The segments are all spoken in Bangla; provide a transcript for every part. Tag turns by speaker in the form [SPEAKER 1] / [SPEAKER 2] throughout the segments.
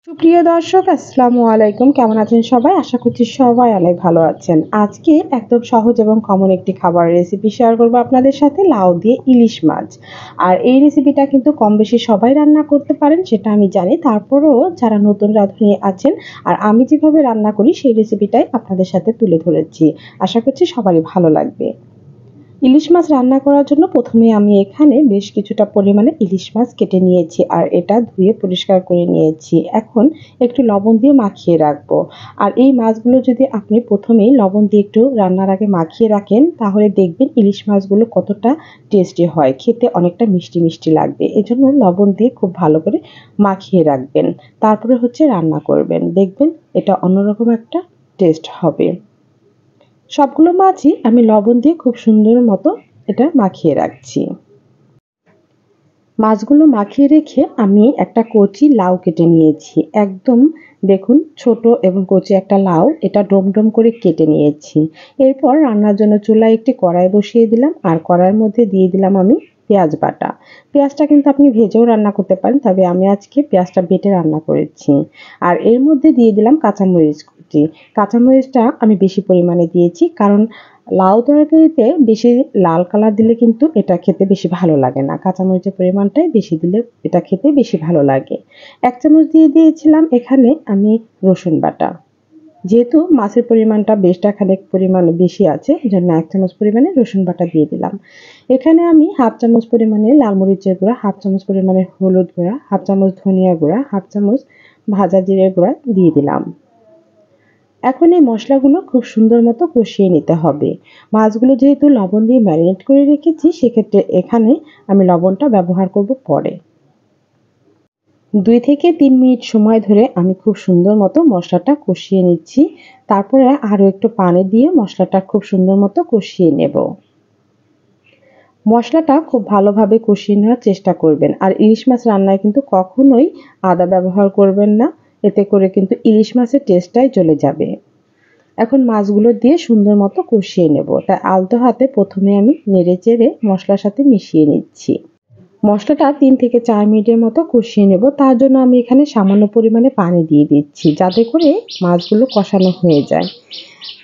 [SPEAKER 1] সুপ্রিয় দর্শক, আসসালামু আলাইকুম। কেমন আছেন সবাই? আশা করছি সবাই অনেক ভালো আছেন। আজকে একদম সহজ এবং কমন একটি খাবারের রেসিপি শেয়ার করব আপনাদের সাথে, লাউ দিয়ে ইলিশ মাছ। আর এই রেসিপিটা কিন্তু কম বেশি সবাই রান্না করতে পারেন, সেটা আমি জানি। তারপরেও যারা নতুন রাঁধুনি আছেন আর আমি যেভাবে রান্না করি সেই রেসিপিটাই আপনাদের সাথে তুলে ধরেছি। আশা করছি সবারই ভালো লাগবে। ইলিশ মাছ রান্না করার জন্য প্রথমে আমি এখানে বেশ কিছুটা পরিমাণে ইলিশ মাছ কেটে নিয়েছি আর এটা ধুয়ে পরিষ্কার করে নিয়েছি। এখন একটু লবণ দিয়ে মাখিয়ে রাখবো। আর এই মাছগুলো যদি আপনি প্রথমেই লবণ দিয়ে একটু রান্নার আগে মাখিয়ে রাখেন তাহলে দেখবেন ইলিশ মাছগুলো কতটা টেস্টি হয়, খেতে অনেকটা মিষ্টি মিষ্টি লাগবে। এজন্য লবণ দিয়ে খুব ভালো করে মাখিয়ে রাখবেন, তারপরে রান্না করবেন, দেখবেন এটা অন্যরকম একটা টেস্ট হবে। সবগুলো মাছই আমি লবণ দিয়ে খুব সুন্দর মতো এটা মাখিয়ে রাখছি। মাছগুলো মাখিয়ে রেখে আমি একটা কচি লাউ কেটে নিয়েছি। একদম দেখুন, ছোট এবং কচি একটা লাউ, এটা ডোম ডোম করে কেটে নিয়েছি। এরপর রান্নার জন্য চুলায় একটি কড়াই বসিয়ে দিলাম আর কড়াইয়ের মধ্যে দিয়ে দিলাম আমি পেঁয়াজ বাটা। পেঁয়াজটা কিন্তু আপনি ভেজেও রান্না করতে পারেন, তবে আমি আজকে পেঁয়াজটা বেটে রান্না করেছি। আর এর মধ্যে দিয়ে দিলাম কাঁচামরিচ কুচি। কাঁচামরিচটা আমি বেশি পরিমাণে দিয়েছি, কারণ লাউ তরকারিতে বেশি লাল কালার দিলে কিন্তু এটা খেতে বেশি ভালো লাগে না। কাঁচামরিচের পরিমাণটাই বেশি দিলে এটা খেতে বেশি ভালো লাগে। ১ চামচ দিয়ে দিয়েছিলাম এখানে আমি রসুন বাটা। যেহেতু মাছের পরিমাণটা বেশটা খানিক পরিমাণে বেশি আছে, এজন্য ১ চামচ পরিমাণে রসুন বাটা দিয়ে দিলাম। এখানে আমি ১/২ চামচ পরিমাণে লাল মরিচের গুঁড়া, ১/২ চামচ পরিমাণে হলুদ গুঁড়া, ১/২ চামচ ধনিয়া গুঁড়া, ১/২ চামচ ভাজা জিরের গুঁড়া দিয়ে দিলাম। এখন এই মশলাগুলো খুব সুন্দর মতো কষিয়ে নিতে হবে। মাছগুলো যেহেতু লবণ দিয়ে ম্যারিনেট করে রেখেছি, সেক্ষেত্রে এখানে আমি লবণটা ব্যবহার করব পরে। ২ থেকে ৩ মিনিট সময় ধরে আমি খুব সুন্দর মতো মশলাটা কষিয়ে নিচ্ছি। তারপরে আরও একটু পানি দিয়ে মশলাটা খুব সুন্দর মতো কষিয়ে নেব। মশলাটা খুব ভালোভাবে কষিয়ে নেওয়ার চেষ্টা করবেন। আর ইলিশ মাছ রান্নায় কিন্তু কখনোই আদা ব্যবহার করবেন না, এতে করে কিন্তু ইলিশ মাছের টেস্টটাই চলে যাবে। এখন মাছগুলো দিয়ে সুন্দর মতো কষিয়ে নেব, তাই আলতো হাতে প্রথমে আমি নেড়েচেড়ে মশলার সাথে মিশিয়ে নিচ্ছি। মশলাটা ৩ থেকে ৪ মিনিটের মতো কষিয়ে নেব। তার জন্য আমি এখানে সামান্য পরিমাণে পানি দিয়ে দিচ্ছি, যাতে করে মাছগুলো কষানো হয়ে যায়।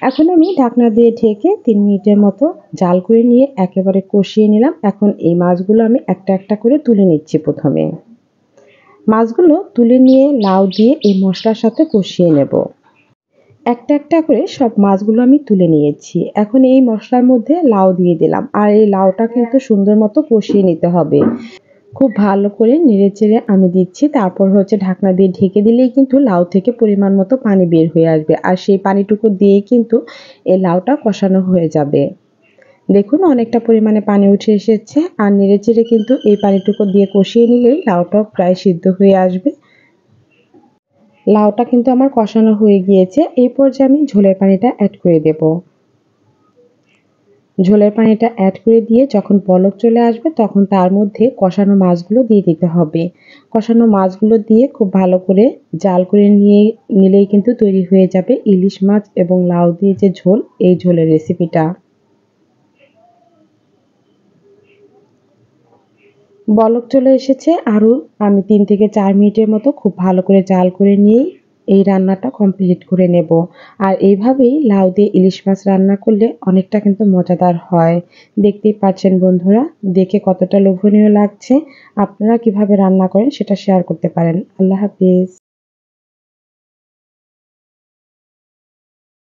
[SPEAKER 1] এখন আমি ঢাকনা দিয়ে ঢেকে ৩ মিনিটের মতো জাল করে নিয়ে একেবারে কষিয়ে নিলাম। এখন এই মাছগুলো আমি একটা একটা করে তুলে নিচ্ছি। প্রথমে মাছগুলো তুলে নিয়ে লাউ দিয়ে এই মশলার সাথে কষিয়ে নেব। একটা একটা করে সব মাছগুলো আমি তুলে নিয়েছি। এখন এই মশলার মধ্যে লাউ দিয়ে দিলাম আর এই লাউটা কিন্তু সুন্দর মতো কষিয়ে নিতে হবে। খুব ভালো করে নেড়েচেড়ে আমি দিচ্ছি। তারপর ঢাকনা দিয়ে ঢেকে দিলেই কিন্তু লাউ থেকে পরিমাণ মতো পানি বের হয়ে আসবে আর সেই পানিটুকু দিয়েই কিন্তু এই লাউটা কষানো হয়ে যাবে। দেখুন, অনেকটা পরিমাণে পানি উঠে এসেছে আর নেড়েচেড়ে কিন্তু এই পানিটুকু দিয়ে কষিয়ে নিলেই লাউটাও প্রায় সিদ্ধ হয়ে আসবে। লাউটা কিন্তু আমার কষানো হয়ে গিয়েছে। এই পর্যায়ে আমি ঝোলের পানিটা অ্যাড করে দেব। ঝোলের পানিটা অ্যাড করে দিয়ে যখন বলক চলে আসবে তখন তার মধ্যে কষানো মাছগুলো দিয়ে দিতে হবে। কষানো মাছগুলো দিয়ে খুব ভালো করে জাল করে নিলেই কিন্তু তৈরি হয়ে যাবে ইলিশ মাছ এবং লাউ দিয়ে যে ঝোল, এই ঝোলের রেসিপিটা। বলক চলে এসেছে, আরও আমি ৩ থেকে ৪ মিনিটের মতো খুব ভালো করে জাল করে নিয়েই এই রান্নাটা কমপ্লিট করে নেব। আর এইভাবেই লাউ দিয়ে ইলিশ মাছ রান্না করলে অনেকটা কিন্তু মজাদার হয়। দেখতেই পাচ্ছেন বন্ধুরা, দেখে কতটা লোভনীয় লাগছে। আপনারা কিভাবে রান্না করেন সেটা শেয়ার করতে পারেন। আল্লাহ হাফেজ।